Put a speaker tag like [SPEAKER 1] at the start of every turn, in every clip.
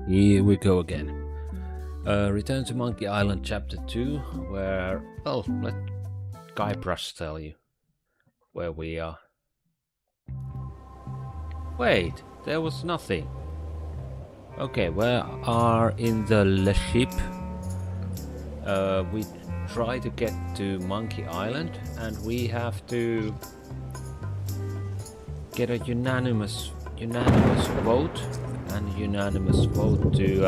[SPEAKER 1] Here we go again. Return to Monkey Island Chapter 2, where, well, let Guybrush tell you where we are. Wait, there was nothing. Okay, we are in the ship. We try to get to Monkey Island, and we have to get a unanimous vote, and a unanimous vote to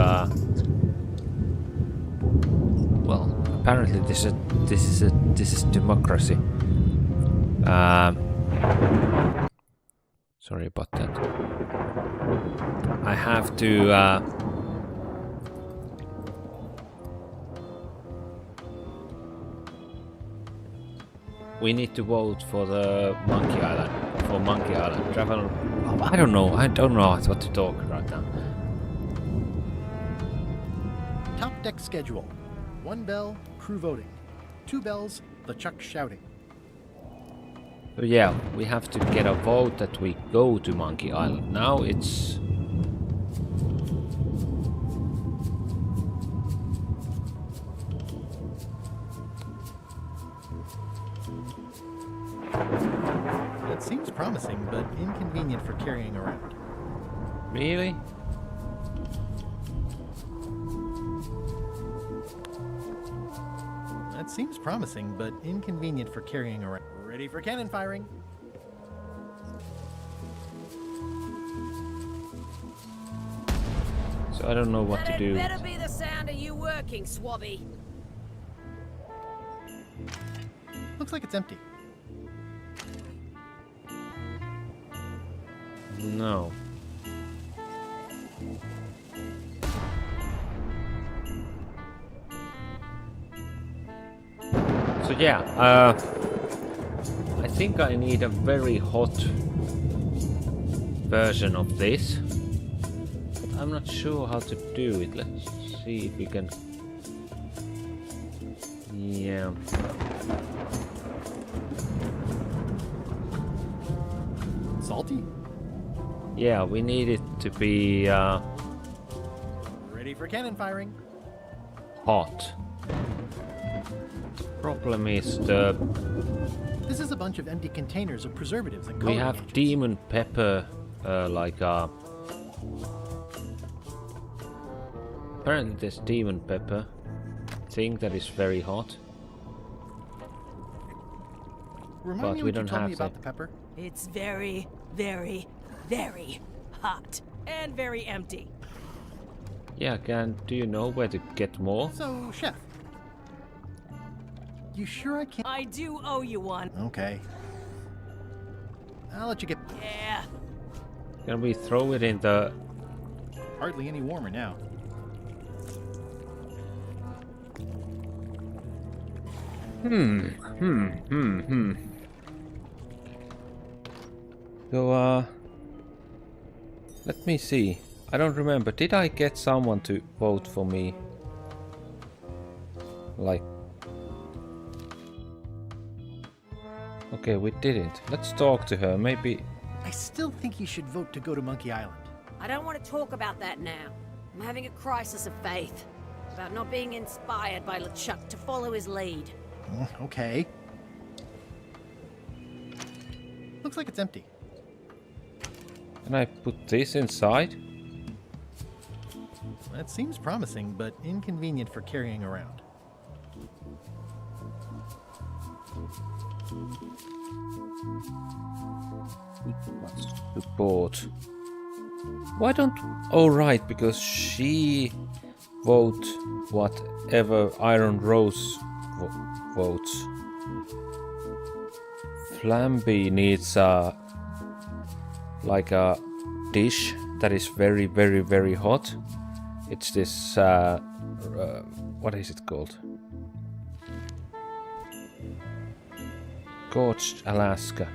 [SPEAKER 1] well, apparently this is democracy. Sorry about that. I have to we need to vote for the Monkey Island. For Monkey Island. Travel. I don't know what to talk right now.
[SPEAKER 2] Top deck schedule. 1 bell, crew voting. 2 bells, LeChuck shouting.
[SPEAKER 1] So yeah, we have to get a vote that we go to Monkey Island. Now it's...
[SPEAKER 2] That seems promising, but inconvenient for carrying around.
[SPEAKER 1] Really?
[SPEAKER 2] That seems promising, but inconvenient for carrying around. Ready for cannon firing.
[SPEAKER 1] So I don't know what to do.
[SPEAKER 3] That better be the sound of you working, Swabby.
[SPEAKER 2] Looks like it's empty.
[SPEAKER 1] No. So yeah, I think I need a very hot version of this, but I'm not sure how to do it. Let's see if we can. Yeah.
[SPEAKER 2] Salty?
[SPEAKER 1] Yeah, we need it to be
[SPEAKER 2] Ready for cannon firing.
[SPEAKER 1] hot. Problem is the
[SPEAKER 2] This is a bunch of empty containers of preservatives and
[SPEAKER 1] we
[SPEAKER 2] coloring
[SPEAKER 1] have
[SPEAKER 2] agents.
[SPEAKER 1] demon pepper, apparently this demon pepper thing that is very hot.
[SPEAKER 2] Remind
[SPEAKER 1] but
[SPEAKER 2] me
[SPEAKER 1] we
[SPEAKER 2] what
[SPEAKER 1] don't
[SPEAKER 2] you told
[SPEAKER 1] have
[SPEAKER 2] me about
[SPEAKER 1] that.
[SPEAKER 2] the pepper.
[SPEAKER 3] It's very, very, very hot. And very empty.
[SPEAKER 1] Yeah, do you know where to get more?
[SPEAKER 2] So, chef. You sure I can't?
[SPEAKER 3] I do owe you one.
[SPEAKER 2] Okay. I'll let you get
[SPEAKER 3] Yeah.
[SPEAKER 1] Can we throw it in the...
[SPEAKER 2] hardly any warmer now.
[SPEAKER 1] So, let me see. I don't remember. Did I get someone to vote for me? Like... Okay, we didn't. Let's talk to her. Maybe...
[SPEAKER 2] I still think you should vote to go to Monkey Island.
[SPEAKER 3] I don't want to talk about that now. I'm having a crisis of faith. About not being inspired by LeChuck to follow his lead.
[SPEAKER 2] Okay. Looks like it's empty.
[SPEAKER 1] Can I put this inside?
[SPEAKER 2] That seems promising, but inconvenient for carrying around.
[SPEAKER 1] Support. Why don't... Oh right, because she vote whatever Iron Rose votes. Flamby needs like a dish that is very, very, very hot. It's this what is it called? Scorched Alaska.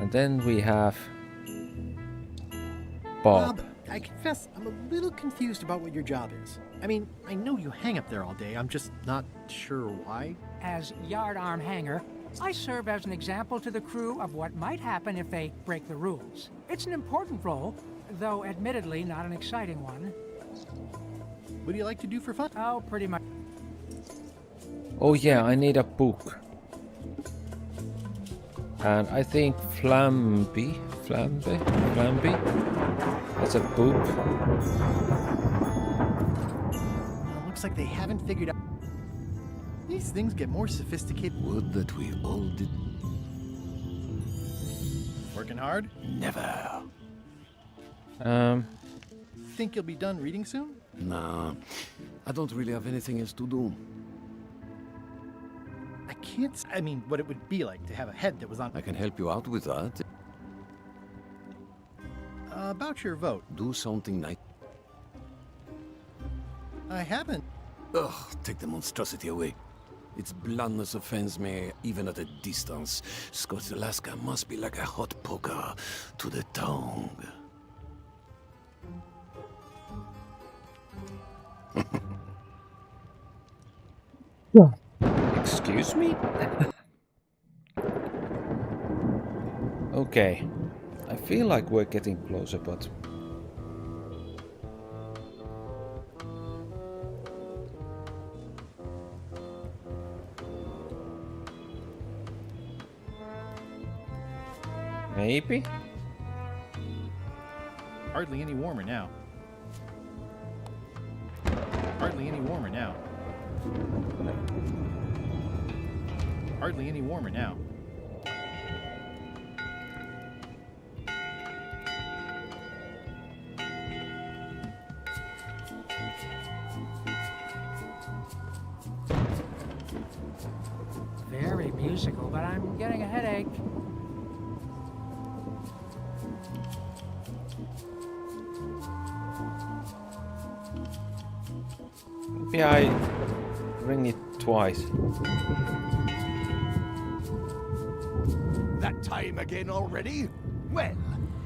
[SPEAKER 1] And then we have Bob.
[SPEAKER 2] I confess I'm a little confused about what your job is. I mean, I know you hang up there all day. I'm just not sure why.
[SPEAKER 4] As yardarm hanger, I serve as an example to the crew of what might happen if they break the rules. It's an important role, though admittedly not an exciting one.
[SPEAKER 2] What do you like to do for fun?
[SPEAKER 4] Oh, pretty much.
[SPEAKER 1] Oh yeah, I need a book. And I think Flamby. That's a book.
[SPEAKER 2] Well, looks like they haven't figured out. These things get more sophisticated.
[SPEAKER 5] Would that we all did.
[SPEAKER 2] Working hard?
[SPEAKER 5] Never.
[SPEAKER 2] Think you'll be done reading soon?
[SPEAKER 5] Nah, I don't really have anything else to do.
[SPEAKER 2] I can't. I mean, what it would be like to have a head that was on.
[SPEAKER 5] I can help you out with that.
[SPEAKER 2] About your vote.
[SPEAKER 5] Do something nice.
[SPEAKER 2] I haven't.
[SPEAKER 5] Ugh, take the monstrosity away. Its bluntness offends me, even at a distance. Scots Alaska must be like a hot poker to the tongue.
[SPEAKER 1] Excuse me? Okay. I feel like we're getting closer, but... maybe?
[SPEAKER 2] Hardly any warmer now. Hardly any warmer now. Hardly any warmer now.
[SPEAKER 4] Very musical, but I'm getting a headache.
[SPEAKER 1] Maybe I ring it twice.
[SPEAKER 6] That time again already? Well,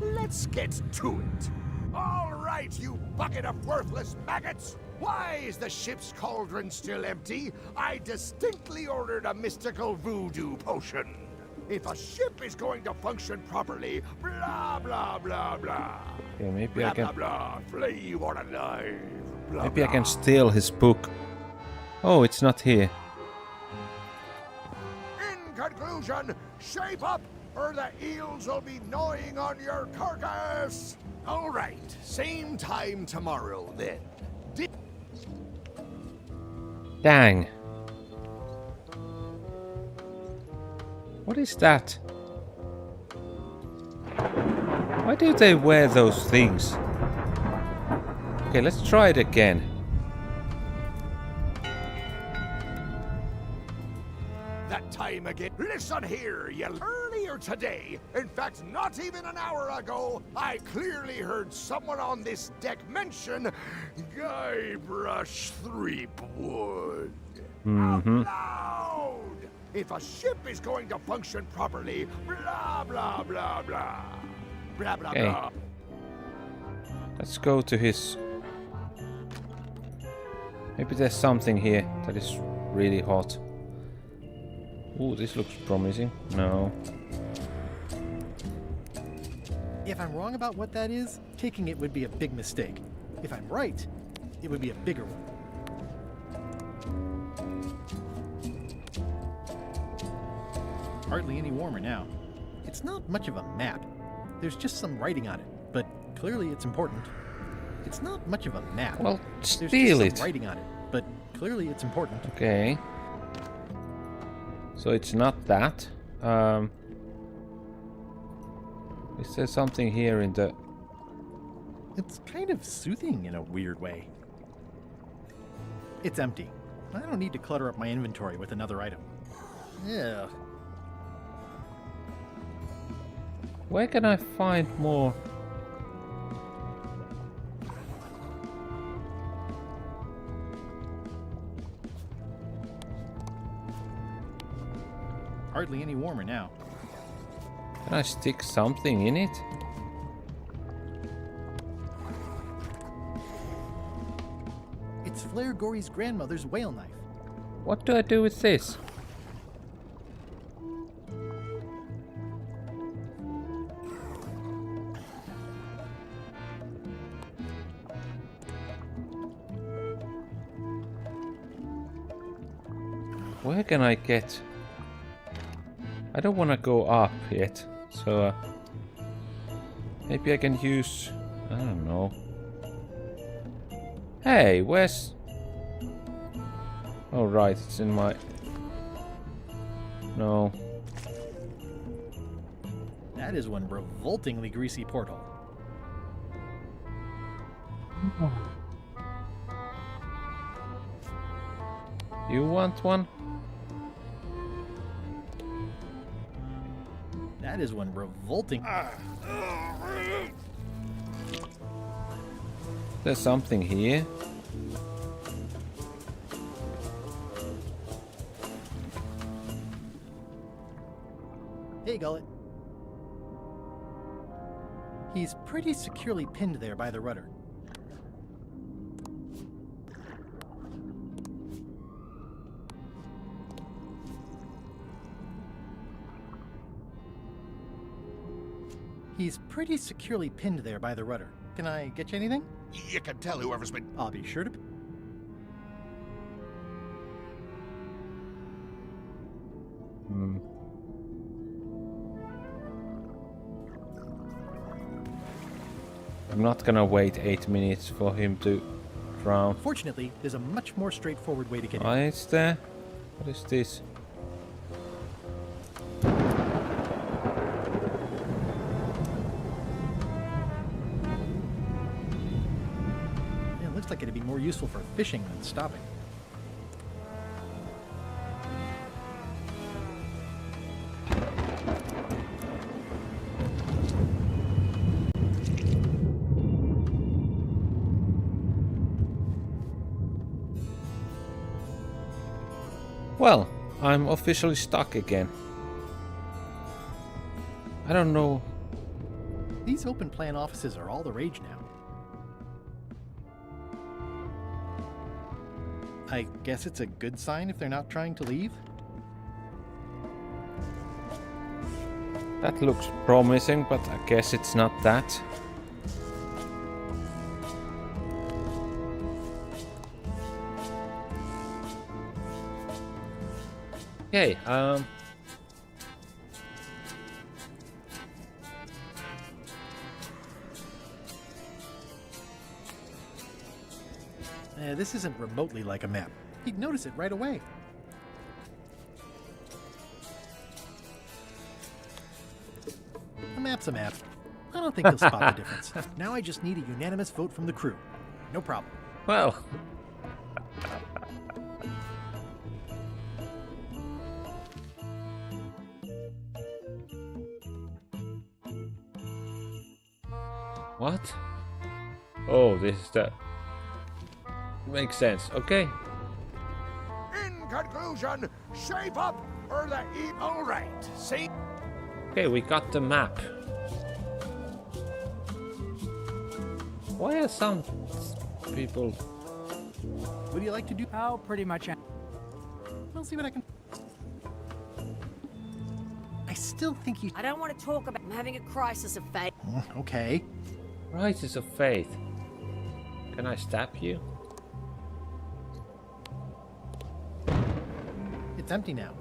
[SPEAKER 6] let's get to it. All right, you bucket of worthless maggots! Why is the ship's cauldron still empty? I distinctly ordered a mystical voodoo potion. If a ship is going to function properly, blah, blah, blah, blah.
[SPEAKER 1] Okay, maybe
[SPEAKER 6] Blah,
[SPEAKER 1] I can...
[SPEAKER 6] blah, blah, flame or alive. Blah,
[SPEAKER 1] maybe I can
[SPEAKER 6] blah.
[SPEAKER 1] steal his book. Oh, it's not here.
[SPEAKER 6] In conclusion, shape up, or the eels will be gnawing on your carcass. All right, same time tomorrow then.
[SPEAKER 1] Dang. What is that? Why do they wear those things? Okay, let's try it again.
[SPEAKER 6] That time again. Listen here, you. Earlier today, in fact, not even an hour ago, I clearly heard someone on this deck mention Guybrush Threepwood. Out loud! If a ship is going to function properly, blah, blah, blah, blah. Blah, blah,
[SPEAKER 1] Okay.
[SPEAKER 6] blah.
[SPEAKER 1] Let's go to his... maybe there's something here that is really hot. Ooh, this looks promising. No.
[SPEAKER 2] If I'm wrong about what that is, taking it would be a big mistake. If I'm right, it would be a bigger one. Hardly any warmer now. It's not much of a map. There's just some writing on it, but clearly it's important. It's not much of a map.
[SPEAKER 1] Well,
[SPEAKER 2] There's
[SPEAKER 1] steal
[SPEAKER 2] just
[SPEAKER 1] it.
[SPEAKER 2] some writing on it, but clearly it's important.
[SPEAKER 1] Okay. So it's not that. Is there something here in the...
[SPEAKER 2] It's kind of soothing in a weird way. It's empty. I don't need to clutter up my inventory with another item. Yeah.
[SPEAKER 1] Where can I find more?
[SPEAKER 2] Hardly any warmer now.
[SPEAKER 1] Can I stick something in it?
[SPEAKER 2] It's Flair Gory's grandmother's whale knife.
[SPEAKER 1] What do I do with this? Where can I get... I don't want to go up yet, so maybe I can use... I don't know. Hey, where's... Oh right, it's in my... No.
[SPEAKER 2] That is one revoltingly greasy portal.
[SPEAKER 1] You want one?
[SPEAKER 2] That is one revolting...
[SPEAKER 1] There's something here.
[SPEAKER 2] Hey, Gullet. He's pretty securely pinned there by the rudder. He's pretty securely pinned there by the rudder. Can I get you anything?
[SPEAKER 6] You can tell whoever's been...
[SPEAKER 2] I'll be sure to...
[SPEAKER 1] I'm not gonna wait 8 minutes for him to drown.
[SPEAKER 2] Fortunately, there's a much more straightforward way to get in.
[SPEAKER 1] Oh, it's there. What is this?
[SPEAKER 2] Yeah, it looks like it'd be more useful for fishing than stopping.
[SPEAKER 1] Well, I'm officially stuck again. I don't know.
[SPEAKER 2] These open plan offices are all the rage now. I guess it's a good sign if they're not trying to leave.
[SPEAKER 1] That looks promising, but I guess it's not that. Okay,
[SPEAKER 2] This isn't remotely like a map. He'd notice it right away. A map's a map. I don't think he'll spot the difference. Now I just need a unanimous vote from the crew. No problem.
[SPEAKER 1] well. What? Oh, this is the... Makes sense. Okay.
[SPEAKER 6] In conclusion, shape up or the evil right. See?
[SPEAKER 1] Okay, we got the map. Why are some people...
[SPEAKER 2] Would you like to do?
[SPEAKER 4] Oh, pretty much.
[SPEAKER 2] I'll see what I can... I still think you...
[SPEAKER 3] I don't want to talk about... I'm having a crisis of faith.
[SPEAKER 2] Okay.
[SPEAKER 1] Crisis of faith. Can I stab you?
[SPEAKER 2] It's empty now.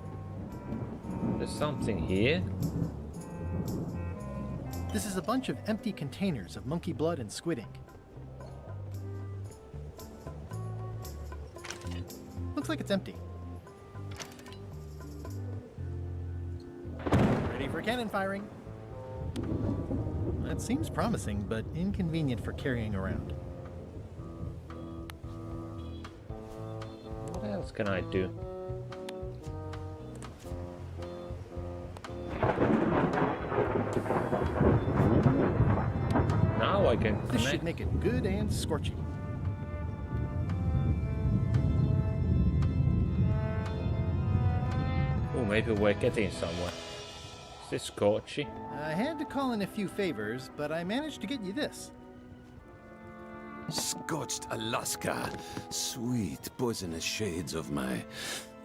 [SPEAKER 1] There's something here.
[SPEAKER 2] This is a bunch of empty containers of monkey blood and squid ink. Looks like it's empty. Ready for cannon firing. That seems promising, but inconvenient for carrying around.
[SPEAKER 1] What else can I do? Now I can
[SPEAKER 2] This should
[SPEAKER 1] connect.
[SPEAKER 2] make it good and scorchy.
[SPEAKER 1] Oh, maybe we're getting somewhere. Is this scorchy?
[SPEAKER 2] I had to call in a few favors, but I managed to get you this.
[SPEAKER 5] Scorched Alaska. Sweet poisonous shades of my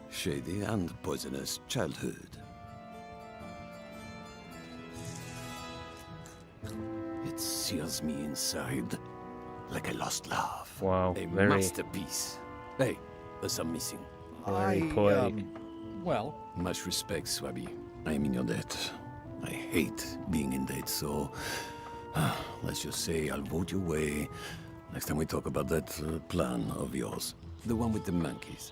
[SPEAKER 5] shady and poisonous childhood. It sears me inside like a lost love.
[SPEAKER 1] Wow,
[SPEAKER 5] A
[SPEAKER 1] very,
[SPEAKER 5] masterpiece. Hey, there's some missing.
[SPEAKER 1] very poetic.
[SPEAKER 2] Well,
[SPEAKER 5] Much respect, Swabby. I am in your debt. I hate being in debt, so... let's just say I'll vote your way next time we talk about that plan of yours. The one with the monkeys.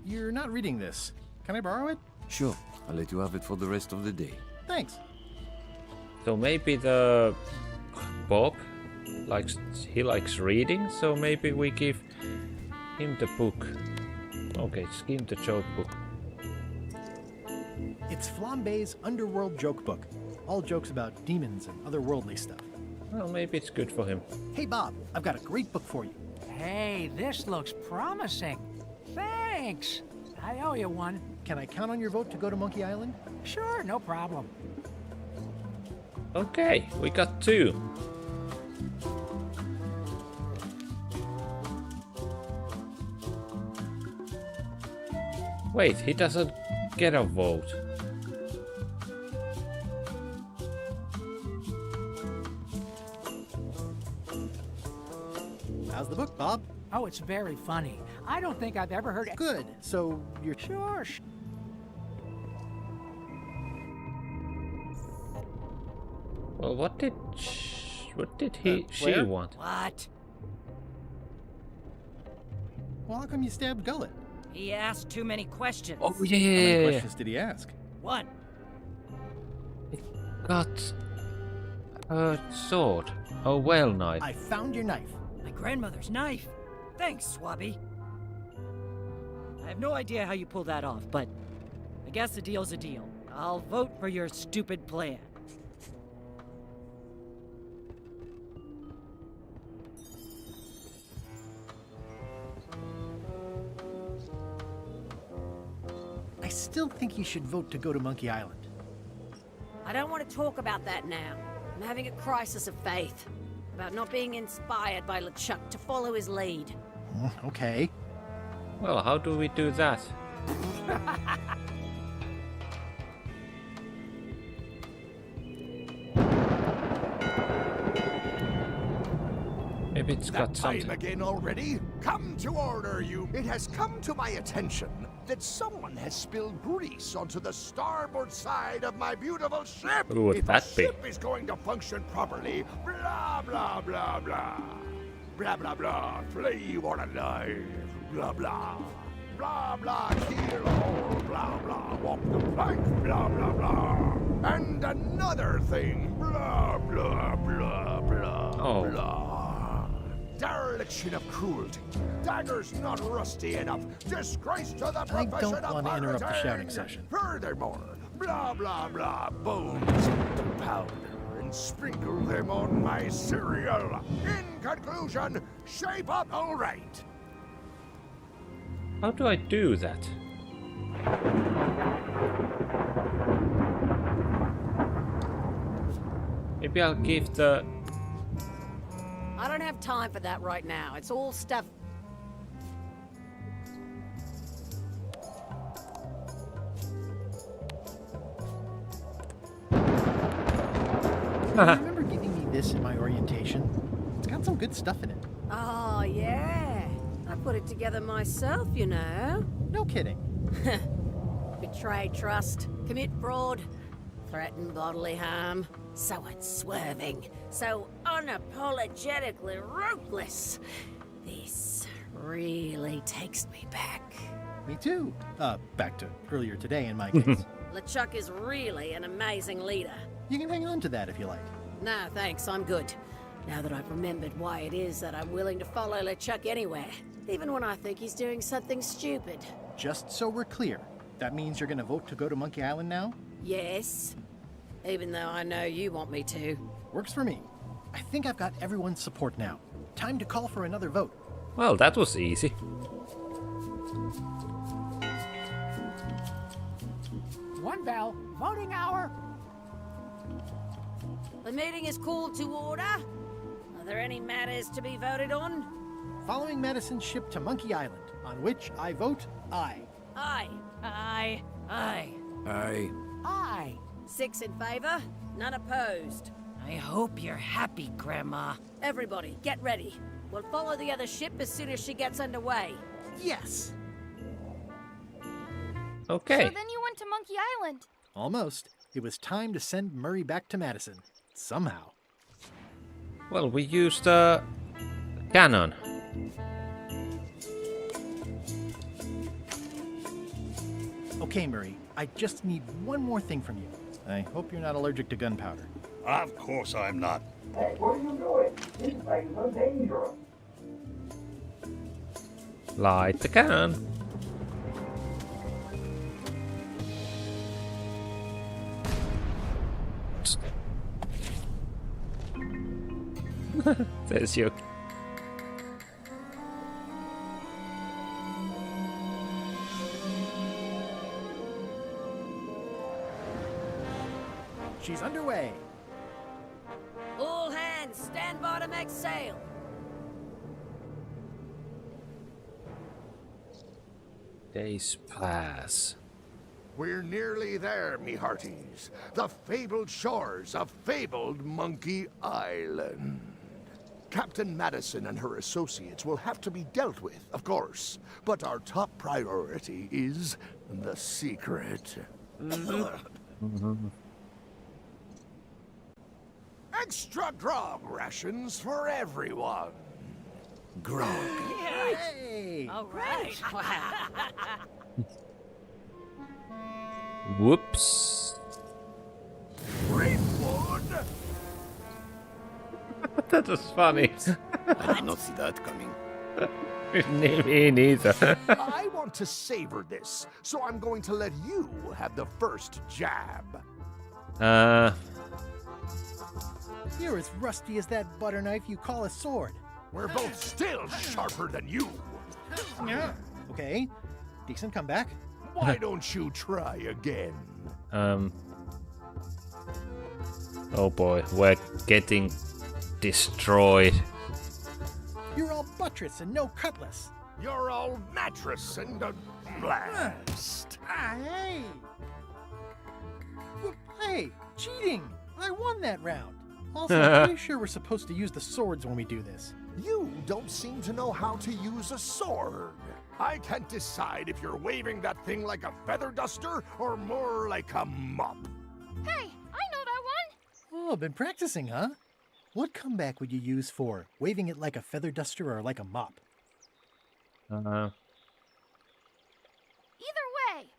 [SPEAKER 2] you're not reading this. Can I borrow it?
[SPEAKER 5] Sure, I'll let you have it for the rest of the day.
[SPEAKER 2] Thanks.
[SPEAKER 1] So maybe the Bob likes reading, so maybe we give him the book. Okay, just give him the joke book.
[SPEAKER 2] It's Flambe's Underworld Joke Book. All jokes about demons and otherworldly stuff.
[SPEAKER 1] Well, maybe it's good for him.
[SPEAKER 2] Hey Bob, I've got a great book for you.
[SPEAKER 4] Hey, this looks promising. Thanks. I owe you one.
[SPEAKER 2] Can I count on your vote to go to Monkey Island?
[SPEAKER 4] Sure, no problem.
[SPEAKER 1] Okay, we got 2. Wait, he doesn't get a vote.
[SPEAKER 2] How's the book, Bob?
[SPEAKER 4] Oh, it's very funny. I don't think I've ever heard...
[SPEAKER 2] Good. So you're
[SPEAKER 4] Sure.
[SPEAKER 1] Well, what did she
[SPEAKER 2] Claire?
[SPEAKER 1] want?
[SPEAKER 3] What?
[SPEAKER 2] Well, how come you stabbed Gullet?
[SPEAKER 3] He asked too many questions.
[SPEAKER 1] Oh
[SPEAKER 2] How many
[SPEAKER 1] yeah,
[SPEAKER 2] questions did he ask?
[SPEAKER 3] One.
[SPEAKER 1] got a sword. A whale knife.
[SPEAKER 2] I found your knife.
[SPEAKER 7] My grandmother's knife. Thanks, Swabby. I have no idea how you pulled that off, but I guess the deal's a deal. I'll vote for your stupid plan.
[SPEAKER 2] I still think you should vote to go to Monkey Island.
[SPEAKER 3] I don't want to talk about that now. I'm having a crisis of faith. About not being inspired by LeChuck to follow his lead.
[SPEAKER 2] Okay.
[SPEAKER 1] Well, how do we do that? Maybe it's got
[SPEAKER 6] That time
[SPEAKER 1] something.
[SPEAKER 6] again already? Come to order, you. It has come to my attention that someone has spilled grease onto the starboard side of my beautiful ship.
[SPEAKER 1] Who would
[SPEAKER 6] if
[SPEAKER 1] that
[SPEAKER 6] a
[SPEAKER 1] be?
[SPEAKER 6] ship is going to function properly, blah, blah, blah, blah. Blah, blah, blah. Flay or alive. Blah, blah. Blah, blah. Keel hole. Blah, blah. Walk the plank. Blah, blah, blah. And another thing. Blah, blah, blah, blah,
[SPEAKER 1] Oh.
[SPEAKER 6] blah. Dereliction of cruelty. Daggers not rusty enough. Disgrace to the
[SPEAKER 2] I
[SPEAKER 6] profession
[SPEAKER 2] don't
[SPEAKER 6] of
[SPEAKER 2] want to interrupt the
[SPEAKER 6] pirating.
[SPEAKER 2] shouting session.
[SPEAKER 6] Furthermore, blah, blah, blah, bones to powder and sprinkle them on my cereal. In conclusion, shape up all right.
[SPEAKER 1] How do I do that? Maybe I'll give the...
[SPEAKER 3] I don't have time for that right now. It's all stuff.
[SPEAKER 2] You remember giving me this in my orientation? It's got some good stuff in it.
[SPEAKER 3] Oh, yeah. I put it together myself, you know.
[SPEAKER 2] No kidding.
[SPEAKER 3] Betray trust, commit fraud, threaten bodily harm. So unswerving, so unapologetically ruthless. This really takes me back.
[SPEAKER 2] Me too. Back to earlier today in my case.
[SPEAKER 3] LeChuck is really an amazing leader.
[SPEAKER 2] You can hang on to that if you like.
[SPEAKER 3] No, thanks, I'm good. Now that I've remembered why it is that I'm willing to follow LeChuck anywhere, even when I think he's doing something stupid.
[SPEAKER 2] Just so we're clear, that means you're gonna vote to go to Monkey Island now?
[SPEAKER 3] Yes, even though I know you want me to.
[SPEAKER 2] Works for me. I think I've got everyone's support now. Time to call for another vote.
[SPEAKER 1] Well, that was easy.
[SPEAKER 4] One bell. Voting hour.
[SPEAKER 3] The meeting is called to order. Are there any matters to be voted on?
[SPEAKER 2] Following Madison's ship to Monkey Island, on which I vote aye.
[SPEAKER 3] Aye.
[SPEAKER 7] Aye. Aye.
[SPEAKER 4] Aye.
[SPEAKER 3] 6 in favor, none opposed.
[SPEAKER 7] I hope you're happy, Grandma.
[SPEAKER 3] Everybody, get ready. We'll follow the other ship as soon as she gets underway.
[SPEAKER 2] Yes!
[SPEAKER 1] Okay.
[SPEAKER 8] So then you went to Monkey Island.
[SPEAKER 2] Almost. It was time to send Murray back to Madison. Somehow.
[SPEAKER 1] Well, we used a cannon.
[SPEAKER 2] Okay, Murray, I just need one more thing from you. I hope you're not allergic to gunpowder.
[SPEAKER 9] Of course I'm not.
[SPEAKER 1] Light the cannon. There's your...
[SPEAKER 2] She's underway.
[SPEAKER 3] All hands, stand by to make sail.
[SPEAKER 1] Days pass.
[SPEAKER 6] We're nearly there, me hearties. The fabled shores of fabled Monkey Island. Captain Madison and her associates will have to be dealt with, of course. But our top priority is the secret. Extra grog rations for everyone.
[SPEAKER 5] Grog.
[SPEAKER 2] Hey!
[SPEAKER 3] All right.
[SPEAKER 1] Whoops.
[SPEAKER 6] Greenwood!
[SPEAKER 1] That was funny.
[SPEAKER 5] I did not see that coming.
[SPEAKER 1] Me neither.
[SPEAKER 6] I want to savor this, so I'm going to let you have the first jab.
[SPEAKER 2] You're as rusty as that butter knife you call a sword.
[SPEAKER 6] We're both still sharper than you.
[SPEAKER 2] Okay, decent comeback.
[SPEAKER 6] Why don't you try again?
[SPEAKER 1] Oh boy, we're getting destroyed.
[SPEAKER 2] You're all buttress and no cutlass.
[SPEAKER 6] You're all mattress and a blast.
[SPEAKER 2] Hey! Hey, cheating! I won that round. Also, I'm pretty sure we're supposed to use the swords when we do this.
[SPEAKER 6] You don't seem to know how to use a sword. I can't decide if you're waving that thing like a feather duster or more like a mop.
[SPEAKER 8] Hey, I know that one.
[SPEAKER 2] Oh, been practicing, huh? What comeback would you use for waving it like a feather duster or like a mop?
[SPEAKER 8] Either way,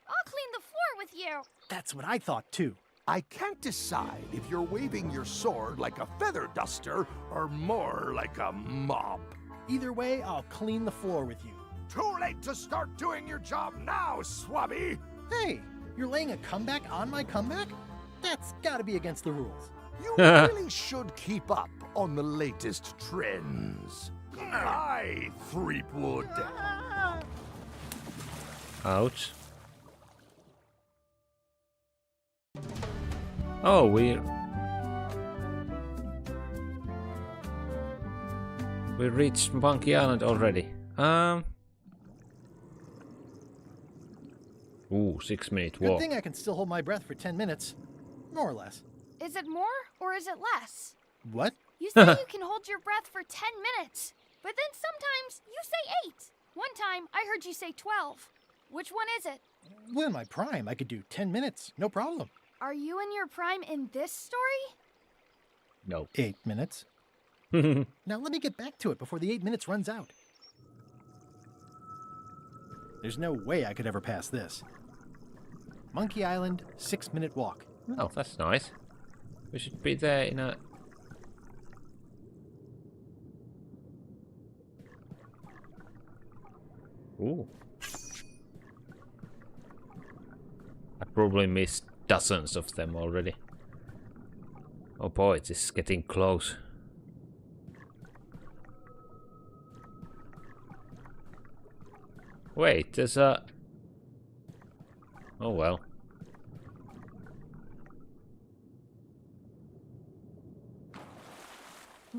[SPEAKER 8] I'll clean the floor with you.
[SPEAKER 2] That's what I thought too.
[SPEAKER 6] I can't decide if you're waving your sword like a feather duster or more like a mop.
[SPEAKER 2] Either way, I'll clean the floor with you.
[SPEAKER 6] Too late to start doing your job now, Swabby!
[SPEAKER 2] Hey, you're laying a comeback on my comeback? That's gotta be against the rules.
[SPEAKER 6] You really should keep up on the latest trends. Aye, Threepwood.
[SPEAKER 1] Ouch. Oh, we reached Monkey Island already. Ooh, 6-minute
[SPEAKER 2] Good
[SPEAKER 1] walk.
[SPEAKER 2] thing I can still hold my breath for 10 minutes. More or less.
[SPEAKER 8] Is it more or is it less?
[SPEAKER 2] What?
[SPEAKER 8] You say you can hold your breath for 10 minutes, but then sometimes you say 8. One time I heard you say 12. Which one is it?
[SPEAKER 2] Well, in my prime, I could do 10 minutes. No problem.
[SPEAKER 8] Are you in your prime in this story?
[SPEAKER 1] No.
[SPEAKER 2] 8 minutes. Now let me get back to it before the 8 minutes runs out. There's no way I could ever pass this. Monkey Island, 6-minute walk.
[SPEAKER 1] Oh, that's nice. We should be there in a... Ooh. I probably missed dozens of them already. Oh boy, this is getting close. Wait, there's a... Oh well.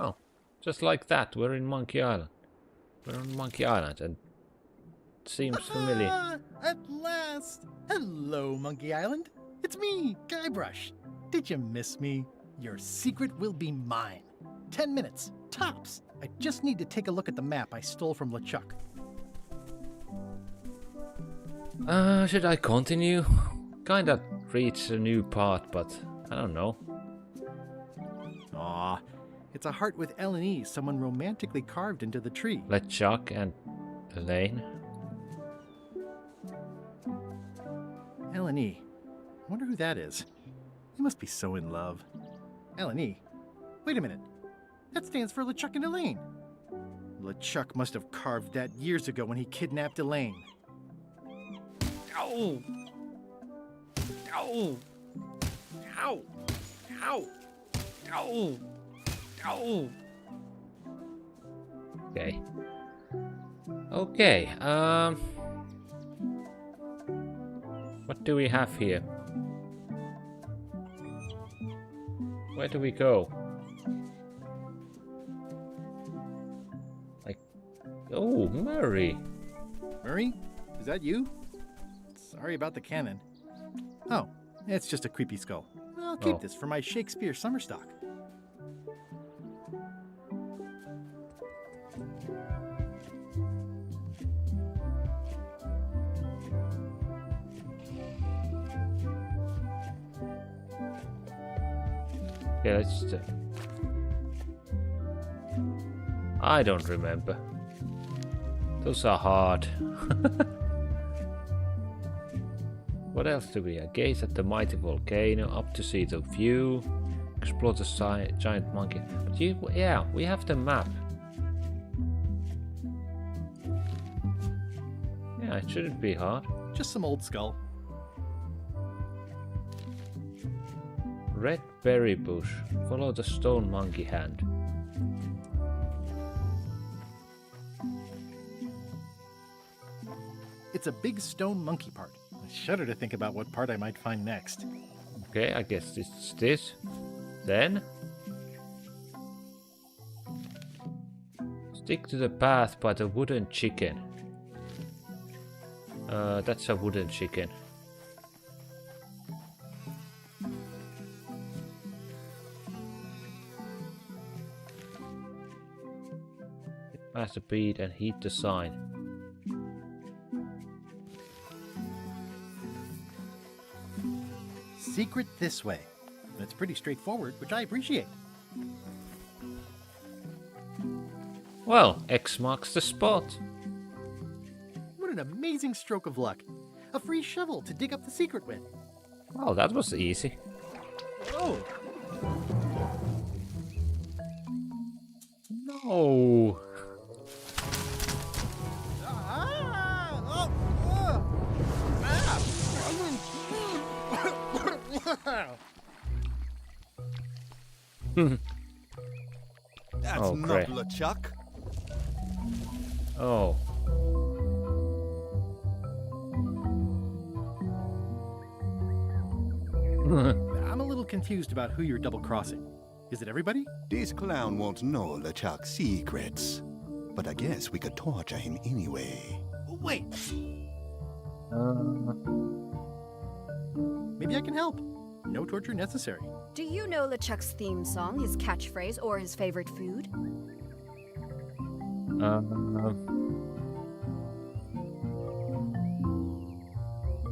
[SPEAKER 1] Oh, just like that, we're in Monkey Island. We're on Monkey Island and it seems familiar.
[SPEAKER 2] Ah, at last! Hello, Monkey Island. It's me, Guybrush. Did you miss me? Your secret will be mine. 10 minutes, tops. I just need to take a look at the map I stole from LeChuck.
[SPEAKER 1] Should I continue? Kinda reached a new part, but I don't know.
[SPEAKER 2] Aw, it's a heart with L&E someone romantically carved into the tree.
[SPEAKER 1] LeChuck and Elaine.
[SPEAKER 2] L&E. I wonder who that is. They must be so in love. L&E. Wait a minute. That stands for LeChuck and Elaine. LeChuck must have carved that years ago when he kidnapped Elaine.
[SPEAKER 1] Ow! Ow! Ow! Ow! Ow! Ow! Okay. Okay, what do we have here? Where do we go? Like, oh, Murray.
[SPEAKER 2] Murray? Is that you? Sorry about the cannon. Oh, it's just a creepy skull. I'll keep this for my Shakespeare summer stock.
[SPEAKER 1] Yeah, let's just... I don't remember. Those are hard. What else do we have? Gaze at the mighty volcano, up to see the view, explore the giant monkey. But yeah, we have the map. Yeah, it shouldn't be hard.
[SPEAKER 2] Just some old skull.
[SPEAKER 1] Red berry bush. Follow the stone monkey hand.
[SPEAKER 2] It's a big stone monkey part. I shudder to think about what part I might find next.
[SPEAKER 1] Okay, I guess it's this. Then stick to the path by the wooden chicken. That's a wooden chicken. Past the bead and heed the sign.
[SPEAKER 2] Secret this way. It's pretty straightforward, which I appreciate.
[SPEAKER 1] Well, X marks the spot.
[SPEAKER 2] What an amazing stroke of luck. A free shovel to dig up the secret with.
[SPEAKER 1] Wow, that was easy.
[SPEAKER 2] Oh,
[SPEAKER 1] No.
[SPEAKER 6] That's
[SPEAKER 1] Oh,
[SPEAKER 6] not
[SPEAKER 1] great.
[SPEAKER 6] LeChuck.
[SPEAKER 1] Oh.
[SPEAKER 2] I'm a little confused about who you're double-crossing. Is it everybody?
[SPEAKER 10] This clown won't know LeChuck's secrets. But I guess we could torture him anyway.
[SPEAKER 2] Wait! Maybe I can help. No torture necessary.
[SPEAKER 11] Do you know LeChuck's theme song, his catchphrase, or his favorite food?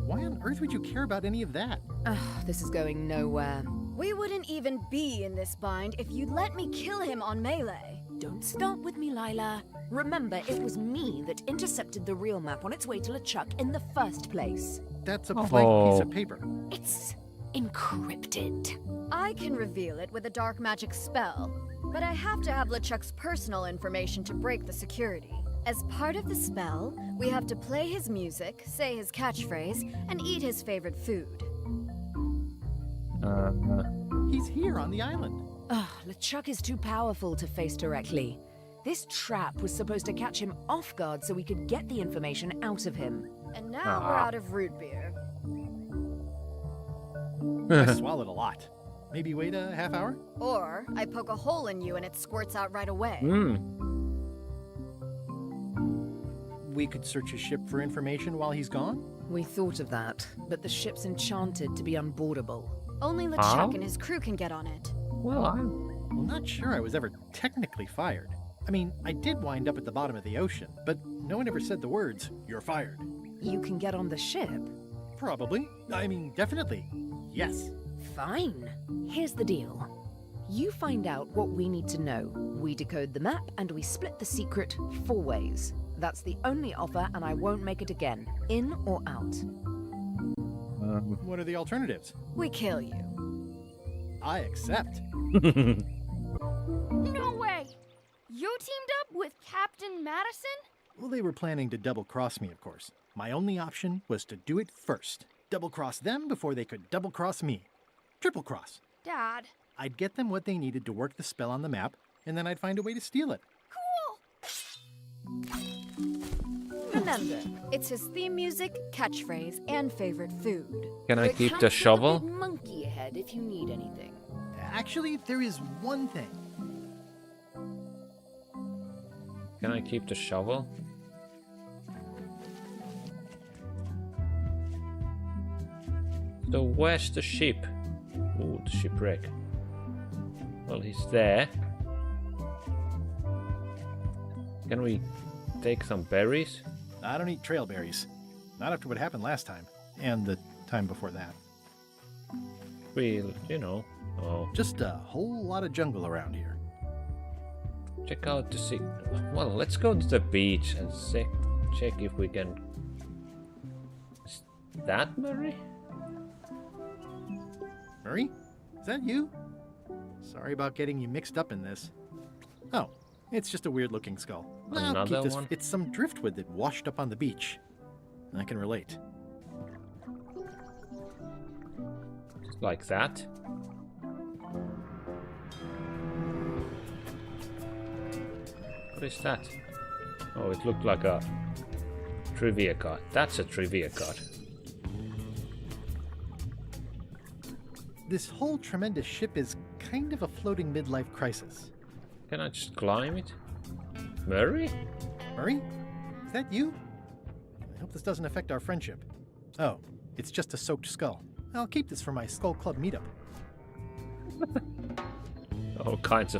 [SPEAKER 2] Why on earth would you care about any of that?
[SPEAKER 11] Ugh, this is going nowhere. We wouldn't even be in this bind if you'd let me kill him on Melee.
[SPEAKER 12] Don't start with me, Lila. Remember, it was me that intercepted the real map on its way to LeChuck in the first place.
[SPEAKER 2] That's a blank piece of paper.
[SPEAKER 12] It's encrypted.
[SPEAKER 11] I can reveal it with a dark magic spell, but I have to have LeChuck's personal information to break the security. As part of the spell, we have to play his music, say his catchphrase, and eat his favorite food.
[SPEAKER 2] He's here on the island.
[SPEAKER 12] Ugh, LeChuck is too powerful to face directly. This trap was supposed to catch him off guard so we could get the information out of him.
[SPEAKER 11] And now we're out of root beer.
[SPEAKER 2] I swallowed a lot. Maybe wait a half hour?
[SPEAKER 11] Or I poke a hole in you and it squirts out right away.
[SPEAKER 2] We could search his ship for information while he's gone?
[SPEAKER 12] We thought of that, but the ship's enchanted to be unboardable.
[SPEAKER 11] Only LeChuck and his crew can get on it.
[SPEAKER 1] Well, I'm
[SPEAKER 2] not sure I was ever technically fired. I mean, I did wind up at the bottom of the ocean, but no one ever said the words, "You're fired."
[SPEAKER 12] you can get on the ship?
[SPEAKER 2] Probably. I mean, definitely. Yes.
[SPEAKER 12] Fine. Here's the deal. You find out what we need to know. We decode the map and we split the secret 4 ways. That's the only offer and I won't make it again. In or out.
[SPEAKER 2] What are the alternatives?
[SPEAKER 11] We kill you.
[SPEAKER 2] I accept.
[SPEAKER 8] No way! You teamed up with Captain Madison?
[SPEAKER 2] Well, they were planning to double-cross me, of course. My only option was to do it first. Double-cross them before they could double-cross me. Triple-cross.
[SPEAKER 8] Dad.
[SPEAKER 2] I'd get them what they needed to work the spell on the map, and then I'd find a way to steal it.
[SPEAKER 8] Cool!
[SPEAKER 11] Remember, it's his theme music, catchphrase, and favorite food.
[SPEAKER 1] Can I keep the shovel?
[SPEAKER 12] Big monkey ahead if you need anything.
[SPEAKER 2] Actually, there is one thing.
[SPEAKER 1] Can I keep the shovel? So where's the ship? Ooh, the shipwreck. Well, he's there. Can we take some berries?
[SPEAKER 2] I don't eat trail berries. Not after what happened last time. And the time before that.
[SPEAKER 1] We'll, you know. Oh.
[SPEAKER 2] Just a whole lot of jungle around here.
[SPEAKER 1] Check out the sea. Well, let's go to the beach and check if we can. Is that Murray?
[SPEAKER 2] Murray? Is that you? Sorry about getting you mixed up in this. Oh, it's just a weird-looking skull. I'll keep
[SPEAKER 1] Another
[SPEAKER 2] this.
[SPEAKER 1] one?
[SPEAKER 2] It's some driftwood that washed up on the beach. I can relate.
[SPEAKER 1] Just like that. What is that? Oh, it looked like a trivia card. That's a trivia card.
[SPEAKER 2] This whole tremendous ship is kind of a floating midlife crisis.
[SPEAKER 1] Can I just climb it? Murray?
[SPEAKER 2] Murray? Is that you? I hope this doesn't affect our friendship. Oh, it's just a soaked skull. I'll keep this for my Skull Club meetup.
[SPEAKER 1] All kinds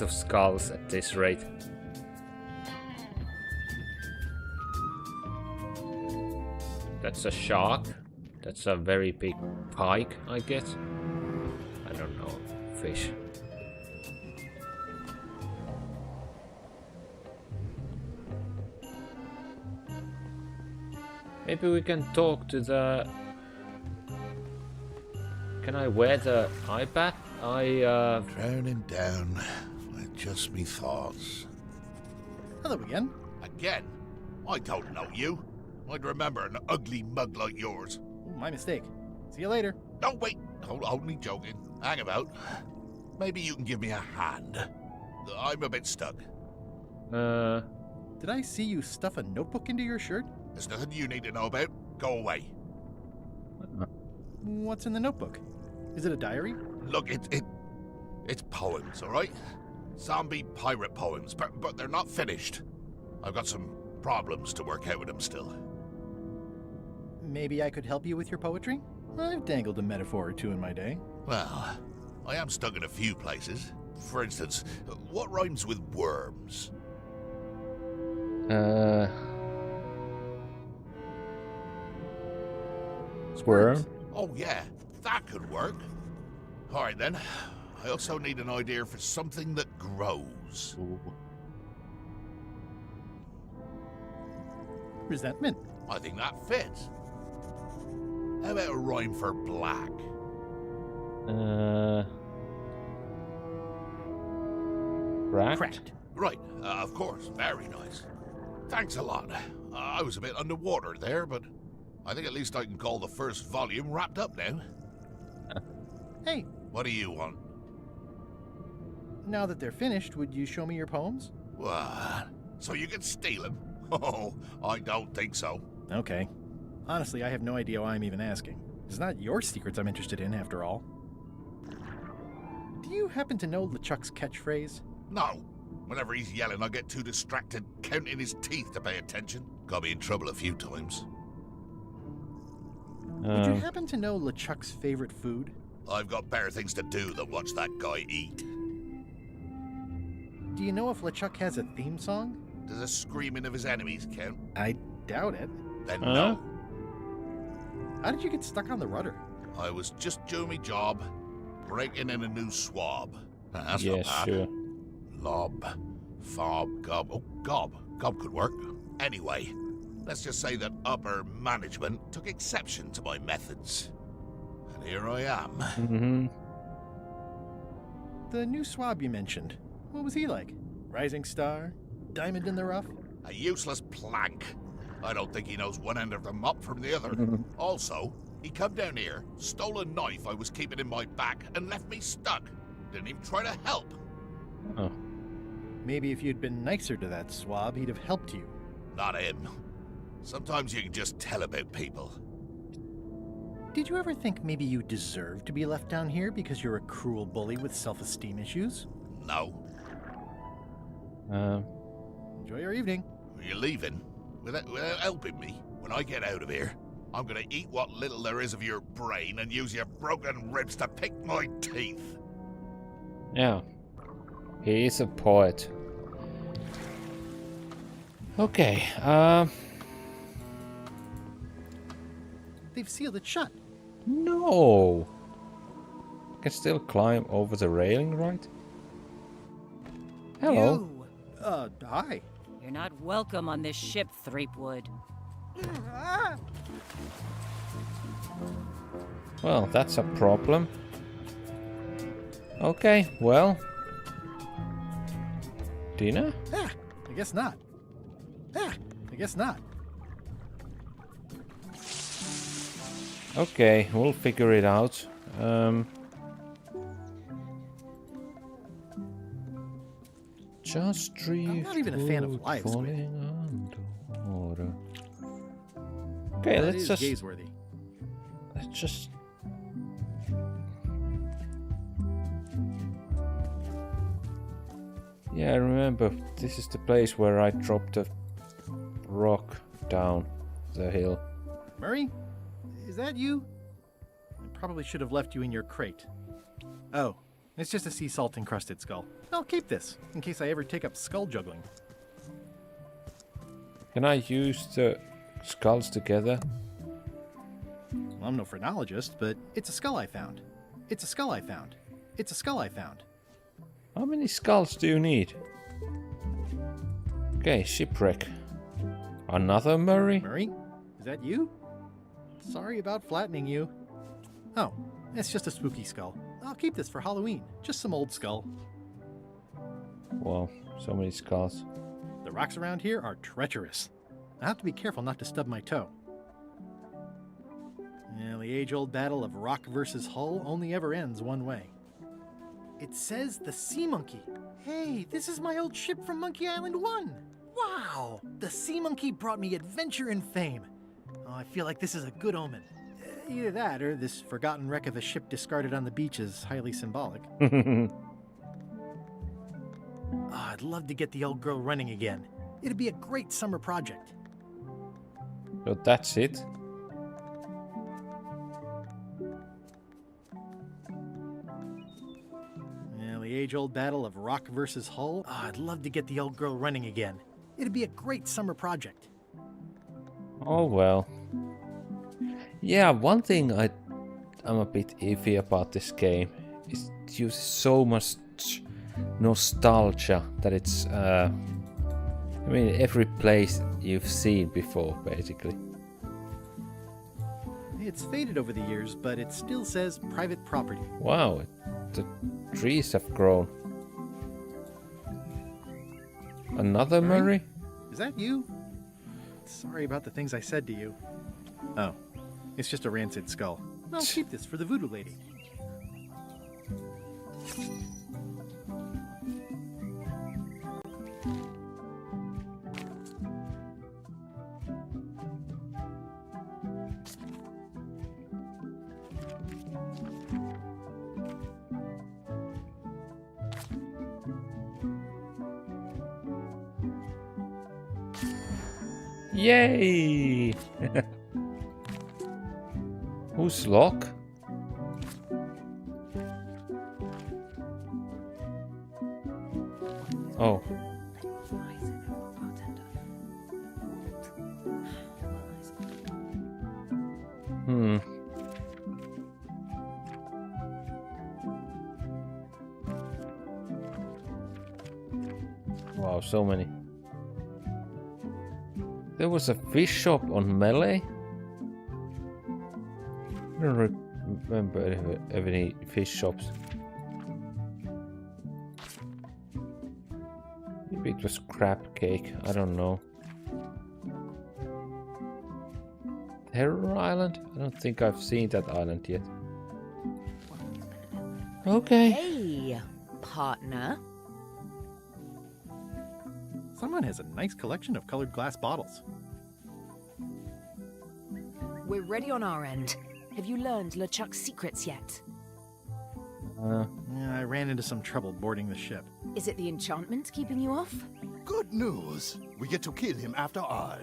[SPEAKER 1] of skulls at this rate. That's a shark. That's a very big pike, I guess. I don't know. Fish. Maybe we can talk to the... Can I wear the eye patch?
[SPEAKER 6] Drowning down with just me thoughts.
[SPEAKER 2] Hello again.
[SPEAKER 6] Again? I don't know you. I'd remember an ugly mug like yours.
[SPEAKER 2] Ooh, my mistake. See you later.
[SPEAKER 6] No, wait. Hold me joking. Hang about. Maybe you can give me a hand. I'm a bit stuck.
[SPEAKER 2] Did I see you stuff a notebook into your shirt?
[SPEAKER 6] There's nothing you need to know about. Go away.
[SPEAKER 2] What's in the notebook? Is it a diary?
[SPEAKER 6] Look, it's poems, all right? Zombie pirate poems, but they're not finished. I've got some problems to work out with them still.
[SPEAKER 2] Maybe I could help you with your poetry? I've dangled a metaphor or two in my day.
[SPEAKER 6] Well, I am stuck in a few places. For instance, what rhymes with worms?
[SPEAKER 1] Worm?
[SPEAKER 6] Oh yeah, that could work. All right then. I also need an idea for something that grows.
[SPEAKER 2] Resentment.
[SPEAKER 6] I think that fits. How about a rhyme for black?
[SPEAKER 1] Cracked?
[SPEAKER 6] Right, of course. Very nice. Thanks a lot. I was a bit underwater there, but I think at least I can call the first volume wrapped up now.
[SPEAKER 2] Hey.
[SPEAKER 6] What do you want?
[SPEAKER 2] Now that they're finished, would you show me your poems?
[SPEAKER 6] What? So you can steal them? Oh, I don't think so.
[SPEAKER 2] Okay. Honestly, I have no idea why I'm even asking. It's not your secrets I'm interested in, after all. Do you happen to know LeChuck's catchphrase?
[SPEAKER 6] No. Whenever he's yelling, I get too distracted counting his teeth to pay attention. Got me in trouble a few times.
[SPEAKER 2] Would you happen to know LeChuck's favorite food?
[SPEAKER 6] I've got better things to do than watch that guy eat.
[SPEAKER 2] Do you know if LeChuck has a theme song?
[SPEAKER 6] Does the screaming of his enemies count?
[SPEAKER 2] I doubt it.
[SPEAKER 6] Then no.
[SPEAKER 2] How did you get stuck on the rudder?
[SPEAKER 6] I was just doing my job, breaking in a new swab. That's
[SPEAKER 1] Yeah,
[SPEAKER 6] not bad.
[SPEAKER 1] sure.
[SPEAKER 6] Lob, fob, gob. Oh, gob. Gob could work. Anyway, let's just say that upper management took exception to my methods. And here I am.
[SPEAKER 1] Mm-hmm.
[SPEAKER 2] The new swab you mentioned. What was he like? Rising star? Diamond in the rough?
[SPEAKER 6] A useless plank. I don't think he knows one end of the mop from the other. Also, he come down here, stole a knife I was keeping in my back, and left me stuck. Didn't even try to help.
[SPEAKER 1] Oh.
[SPEAKER 2] Maybe if you'd been nicer to that swab, he'd have helped you.
[SPEAKER 6] Not him. Sometimes you can just tell about people.
[SPEAKER 2] Did you ever think maybe you deserve to be left down here because you're a cruel bully with self-esteem issues?
[SPEAKER 6] No.
[SPEAKER 2] Enjoy your evening.
[SPEAKER 6] You're leaving? Without helping me? When I get out of here, I'm gonna eat what little there is of your brain and use your broken ribs to pick my teeth.
[SPEAKER 1] Yeah. He is a poet. Okay,
[SPEAKER 2] They've sealed it shut.
[SPEAKER 1] No! I can still climb over the railing, right? Hello.
[SPEAKER 2] Hi.
[SPEAKER 7] You're not welcome on this ship, Threepwood.
[SPEAKER 1] Well, that's a problem. Okay, well. Dinner?
[SPEAKER 2] Ah, I guess not. Ah, I guess not.
[SPEAKER 1] Okay, we'll figure it out. Just drift.
[SPEAKER 2] I'm not even a fan of live squid.
[SPEAKER 1] Underwater. Okay,
[SPEAKER 2] That
[SPEAKER 1] let's
[SPEAKER 2] is
[SPEAKER 1] just.
[SPEAKER 2] gaze-worthy.
[SPEAKER 1] Let's just. Yeah, I remember. This is the place where I dropped a rock down the hill.
[SPEAKER 2] Murray? Is that you? I probably should have left you in your crate. Oh, it's just a sea salt encrusted skull. I'll keep this, in case I ever take up skull juggling.
[SPEAKER 1] Can I use the skulls together?
[SPEAKER 2] Well, I'm no phrenologist, but it's a skull I found. It's a skull I found. It's a skull I found.
[SPEAKER 1] How many skulls do you need? Okay, shipwreck. Another Murray?
[SPEAKER 2] Murray? Is that you? Sorry about flattening you. Oh, it's just a spooky skull. I'll keep this for Halloween. Just some old skull.
[SPEAKER 1] Wow, so many skulls.
[SPEAKER 2] The rocks around here are treacherous. I have to be careful not to stub my toe. Yeah, the age-old battle of rock versus hull only ever ends one way. It says the Sea Monkey. Hey, this is my old ship from Monkey Island 1. Wow! The Sea Monkey brought me adventure and fame. Oh, I feel like this is a good omen. Either that, or this forgotten wreck of a ship discarded on the beach is highly symbolic. Oh, I'd love to get the old girl running again. It'd be a great summer project.
[SPEAKER 1] So that's it?
[SPEAKER 2] Yeah, the age-old battle of rock versus hull. Oh, I'd love to get the old girl running again. It'd be a great summer project.
[SPEAKER 1] Oh well. Yeah, one thing I'm a bit iffy about this game is it uses so much nostalgia that it's I mean every place you've seen before basically.
[SPEAKER 2] It's faded over the years, but it still says private property.
[SPEAKER 1] Wow, the trees have grown. Another Murray?
[SPEAKER 2] Is that you? Sorry about the things I said to you. Oh, it's just a rancid skull. I'll keep this for the voodoo lady.
[SPEAKER 1] Yay! Who's Locke? Oh. Wow, so many. There was a fish shop on Melee. I don't remember any fish shops. Maybe it was crab cake. I don't know. Terror Island? I don't think I've seen that island yet. Okay.
[SPEAKER 12] Hey, partner.
[SPEAKER 2] Someone has a nice collection of colored glass bottles.
[SPEAKER 12] We're ready on our end. Have you learned LeChuck's secrets yet?
[SPEAKER 2] Yeah, I ran into some trouble boarding the ship.
[SPEAKER 12] Is it the enchantment keeping you off?
[SPEAKER 10] Good news. We get to kill him after all.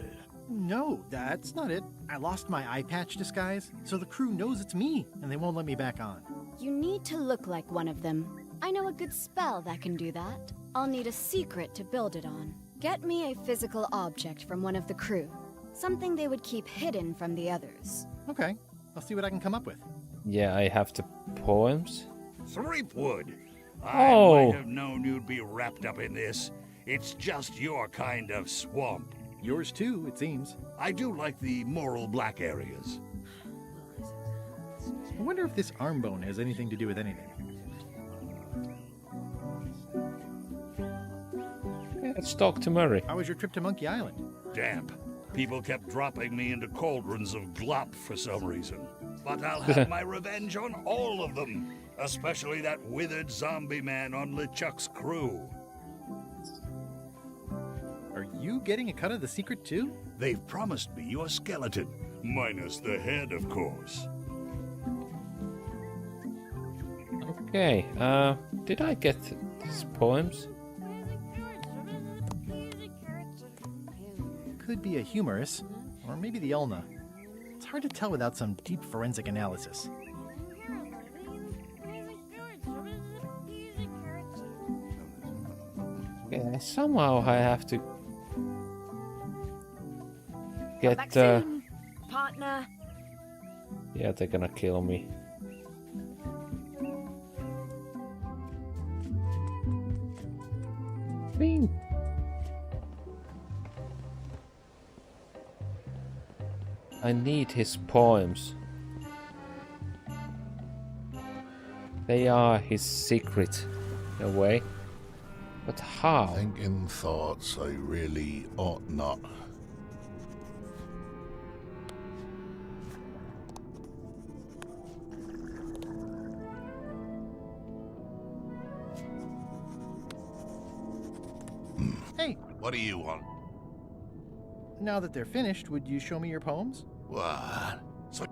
[SPEAKER 2] No, that's not it. I lost my eye patch disguise, so the crew knows it's me, and they won't let me back on.
[SPEAKER 13] You need to look like one of them. I know a good spell that can do that. I'll need a secret to build it on. Get me a physical object from one of the crew. Something they would keep hidden from the others.
[SPEAKER 2] Okay, I'll see what I can come up with.
[SPEAKER 1] Yeah, I have the poems.
[SPEAKER 9] Threepwood!
[SPEAKER 1] Oh.
[SPEAKER 9] I might have known you'd be wrapped up in this. It's just your kind of swamp.
[SPEAKER 2] Yours too, it seems.
[SPEAKER 9] I do like the moral black areas.
[SPEAKER 2] I wonder if this arm bone has anything to do with anything.
[SPEAKER 1] Yeah, let's talk to Murray.
[SPEAKER 2] How was your trip to Monkey Island?
[SPEAKER 9] Damp. People kept dropping me into cauldrons of glop for some reason. But I'll have my revenge on all of them. Especially that withered zombie man on LeChuck's crew.
[SPEAKER 2] Are you getting a cut of the secret too?
[SPEAKER 9] They've promised me your skeleton. Minus the head, of course.
[SPEAKER 1] Okay, did I get these poems?
[SPEAKER 2] Could be a humorous, or maybe the ulna. It's hard to tell without some deep forensic analysis.
[SPEAKER 1] Okay, somehow I have to
[SPEAKER 12] Come back
[SPEAKER 1] get.
[SPEAKER 12] soon, partner.
[SPEAKER 1] Yeah, they're gonna kill me. Bing. I need his poems. They are his secret, in a way. But how?
[SPEAKER 10] Thinking thoughts I really ought not.
[SPEAKER 2] Hey,
[SPEAKER 6] What do you want?
[SPEAKER 2] now that they're finished, would you show me your poems?
[SPEAKER 6] What? So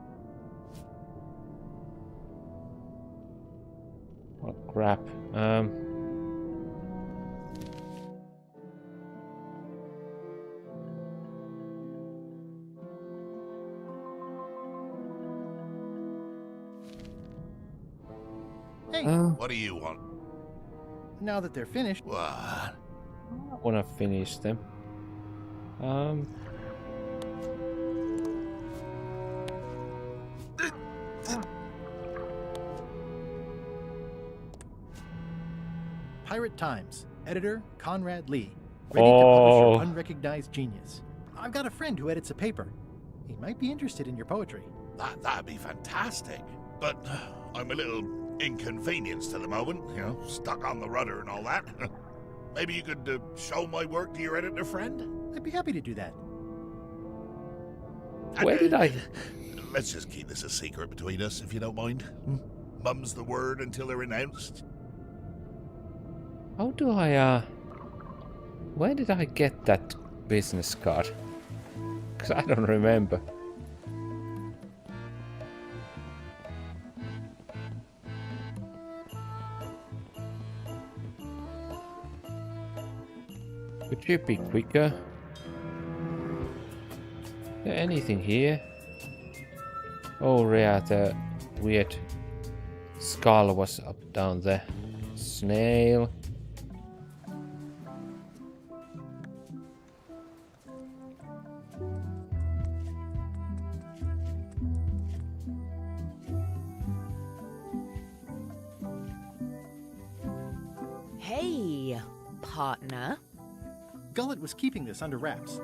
[SPEAKER 1] Oh crap.
[SPEAKER 2] Hey,
[SPEAKER 6] what do you want?
[SPEAKER 2] now that they're finished,
[SPEAKER 6] What?
[SPEAKER 1] I wanna finish them.
[SPEAKER 2] Pirate Times, editor Conrad Lee, ready to publish your unrecognized genius. I've got a friend who edits a paper. He might be interested in your poetry.
[SPEAKER 6] That'd be fantastic. But I'm a little inconvenienced at the moment, you know, stuck on the rudder and all that. Maybe you could show my work to your editor friend?
[SPEAKER 2] I'd be happy to do that.
[SPEAKER 1] Where did I?
[SPEAKER 6] Let's just keep this a secret between us, if you don't mind. Mum's the word until they're announced.
[SPEAKER 1] How do I, where did I get that business card? Because I don't remember. Could you be quicker? Is there anything here? Oh yeah, the weird skull was up down there. Snail.
[SPEAKER 12] Hey, partner.
[SPEAKER 2] Gullet was keeping this under wraps.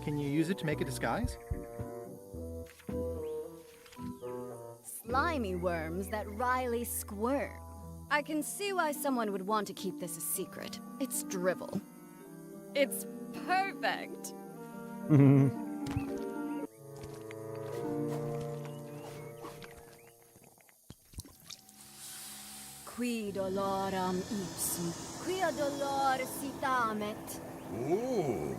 [SPEAKER 2] Can you use it to make a disguise?
[SPEAKER 13] Slimy worms that wryly squirm. I can see why someone would want to keep this a secret. It's drivel. It's perfect. Qui doloram ipsum, quia dolor sitamet.
[SPEAKER 6] Ooh.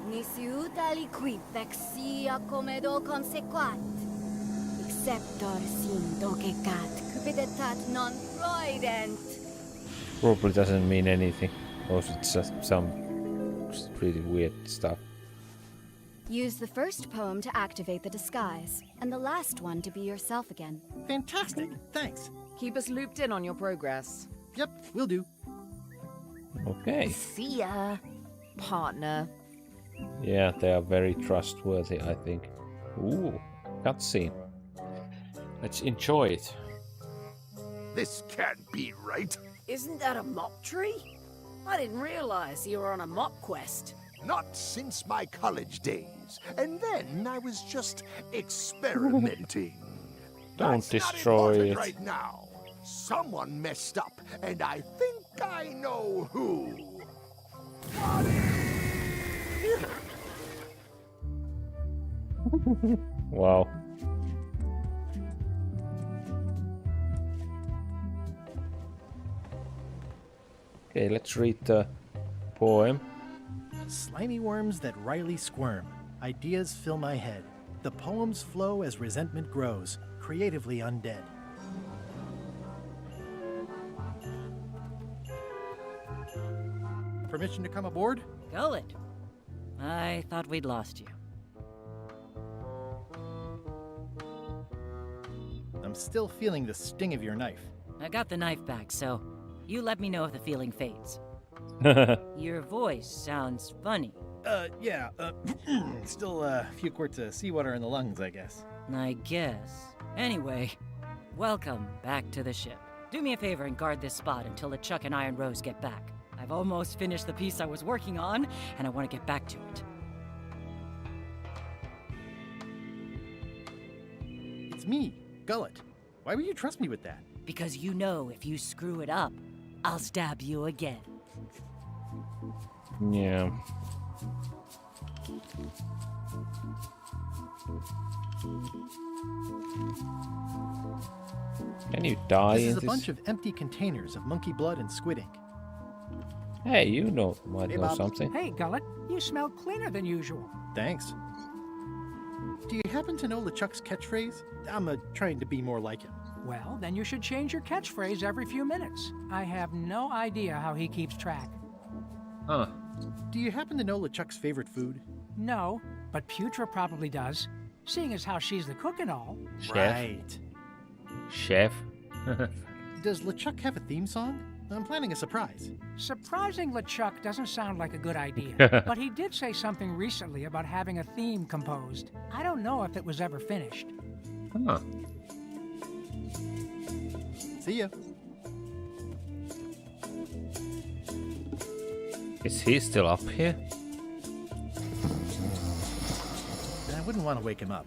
[SPEAKER 13] Nisi utali quid vexia comedo consequat. Exceptor sim docecat cupiditat non proident.
[SPEAKER 1] Probably doesn't mean anything. Or it's just some pretty weird stuff.
[SPEAKER 13] Use the first poem to activate the disguise, and the last one to be yourself again.
[SPEAKER 2] Fantastic! Thanks.
[SPEAKER 12] Keep us looped in on your progress.
[SPEAKER 2] Yep, will do.
[SPEAKER 1] Okay.
[SPEAKER 12] See ya, partner.
[SPEAKER 1] Yeah, they are very trustworthy, I think. Ooh, cutscene. Let's enjoy it.
[SPEAKER 6] This can't be right.
[SPEAKER 3] Isn't that a mop tree? I didn't realize you were on a mop quest.
[SPEAKER 6] Not since my college days. And then I was just experimenting.
[SPEAKER 1] Don't
[SPEAKER 6] That's
[SPEAKER 1] destroy
[SPEAKER 6] not important
[SPEAKER 1] it.
[SPEAKER 6] right now. Someone messed up, and I think I know who.
[SPEAKER 1] Wow. Okay, let's read the poem.
[SPEAKER 2] Slimy worms that wryly squirm. Ideas fill my head. The poems flow as resentment grows, creatively undead. Permission to come aboard?
[SPEAKER 7] Gullet. I thought we'd lost you.
[SPEAKER 2] I'm still feeling the sting of your knife.
[SPEAKER 7] I got the knife back, so you let me know if the feeling fades. Your voice sounds funny.
[SPEAKER 2] Yeah, still a few quarts of seawater in the lungs, I guess.
[SPEAKER 7] I guess. Anyway, welcome back to the ship. Do me a favor and guard this spot until LeChuck and Iron Rose get back. I've almost finished the piece I was working on, and I want to get back to it.
[SPEAKER 2] It's me, Gullet. Why would you trust me with that?
[SPEAKER 7] Because you know if you screw it up, I'll stab you again.
[SPEAKER 1] Yeah. Can you die
[SPEAKER 2] This
[SPEAKER 1] in
[SPEAKER 2] is a
[SPEAKER 1] this?
[SPEAKER 2] bunch of empty containers of monkey blood and squid ink.
[SPEAKER 1] Hey, you might
[SPEAKER 2] Hey,
[SPEAKER 1] know
[SPEAKER 2] Bob.
[SPEAKER 1] something.
[SPEAKER 4] Hey, Gullet, you smell cleaner than usual.
[SPEAKER 2] Thanks. Do you happen to know LeChuck's catchphrase? I'm trying to be more like him.
[SPEAKER 4] Well, then you should change your catchphrase every few minutes. I have no idea how he keeps track.
[SPEAKER 1] Huh.
[SPEAKER 2] Do you happen to know LeChuck's favorite food?
[SPEAKER 4] No, but Putra probably does, seeing as how she's the cook and all.
[SPEAKER 1] Chef.
[SPEAKER 2] Right.
[SPEAKER 1] Chef.
[SPEAKER 2] Does LeChuck have a theme song? I'm planning a surprise.
[SPEAKER 4] Surprising LeChuck doesn't sound like a good idea, but he did say something recently about having a theme composed. I don't know if it was ever finished.
[SPEAKER 1] Huh.
[SPEAKER 2] See ya.
[SPEAKER 1] Is he still up here?
[SPEAKER 2] I wouldn't want to wake him up.